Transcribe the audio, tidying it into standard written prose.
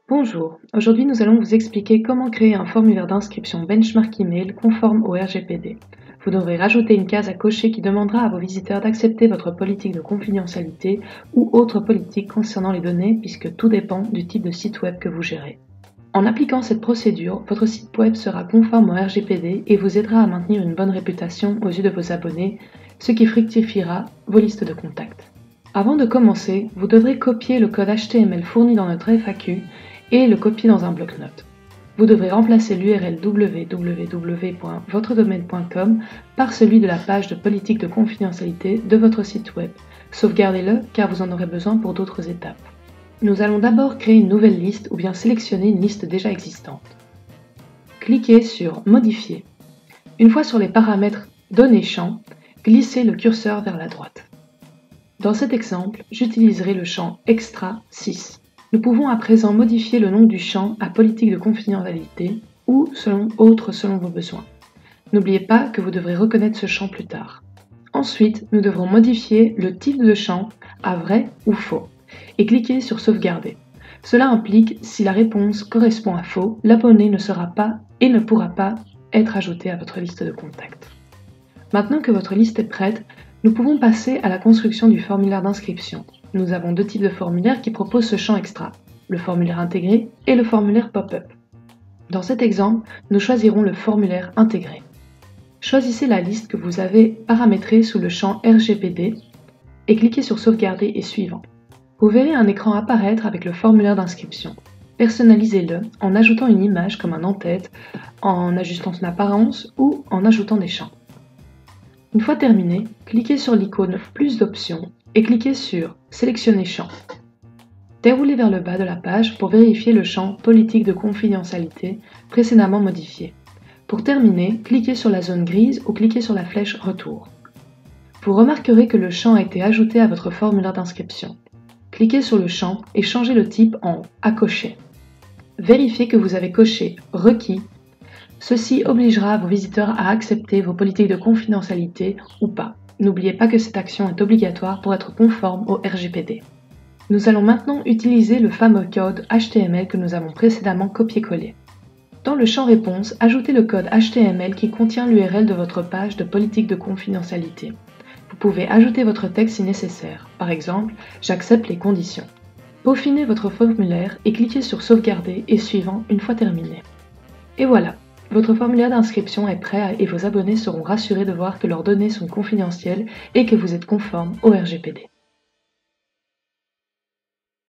Bonjour, aujourd'hui nous allons vous expliquer comment créer un formulaire d'inscription benchmark email conforme au RGPD. Vous devrez rajouter une case à cocher qui demandera à vos visiteurs d'accepter votre politique de confidentialité ou autre politique concernant les données puisque tout dépend du type de site web que vous gérez. En appliquant cette procédure, votre site web sera conforme au RGPD et vous aidera à maintenir une bonne réputation aux yeux de vos abonnés, ce qui fructifiera vos listes de contacts. Avant de commencer, vous devrez copier le code HTML fourni dans notre FAQ et le copier dans un bloc-notes. Vous devrez remplacer l'URL www.votredomaine.com par celui de la page de politique de confidentialité de votre site web. Sauvegardez-le car vous en aurez besoin pour d'autres étapes. Nous allons d'abord créer une nouvelle liste ou bien sélectionner une liste déjà existante. Cliquez sur Modifier. Une fois sur les paramètres Données champ, glissez le curseur vers la droite. Dans cet exemple, j'utiliserai le champ Extra 6. Nous pouvons à présent modifier le nom du champ à politique de confidentialité ou selon vos besoins. N'oubliez pas que vous devrez reconnaître ce champ plus tard. Ensuite, nous devrons modifier le type de champ à vrai ou faux et cliquer sur Sauvegarder. Cela implique si la réponse correspond à faux, l'abonné ne sera pas et ne pourra pas être ajouté à votre liste de contacts. Maintenant que votre liste est prête, nous pouvons passer à la construction du formulaire d'inscription. Nous avons deux types de formulaires qui proposent ce champ extra, le formulaire intégré et le formulaire pop-up. Dans cet exemple, nous choisirons le formulaire intégré. Choisissez la liste que vous avez paramétrée sous le champ RGPD et cliquez sur Sauvegarder et Suivant. Vous verrez un écran apparaître avec le formulaire d'inscription. Personnalisez-le en ajoutant une image comme un en-tête, en ajustant son apparence ou en ajoutant des champs. Une fois terminé, cliquez sur l'icône Plus d'options et cliquez sur Sélectionner champ. Déroulez vers le bas de la page pour vérifier le champ Politique de confidentialité précédemment modifié. Pour terminer, cliquez sur la zone grise ou cliquez sur la flèche Retour. Vous remarquerez que le champ a été ajouté à votre formulaire d'inscription. Cliquez sur le champ et changez le type en À cocher. Vérifiez que vous avez coché Requis. Ceci obligera vos visiteurs à accepter vos politiques de confidentialité ou pas. N'oubliez pas que cette action est obligatoire pour être conforme au RGPD. Nous allons maintenant utiliser le fameux code HTML que nous avons précédemment copié-collé. Dans le champ Réponse, ajoutez le code HTML qui contient l'URL de votre page de politique de confidentialité. Vous pouvez ajouter votre texte si nécessaire. Par exemple, j'accepte les conditions. Peaufinez votre formulaire et cliquez sur Sauvegarder et Suivant une fois terminé. Et voilà, votre formulaire d'inscription est prêt et vos abonnés seront rassurés de voir que leurs données sont confidentielles et que vous êtes conforme au RGPD.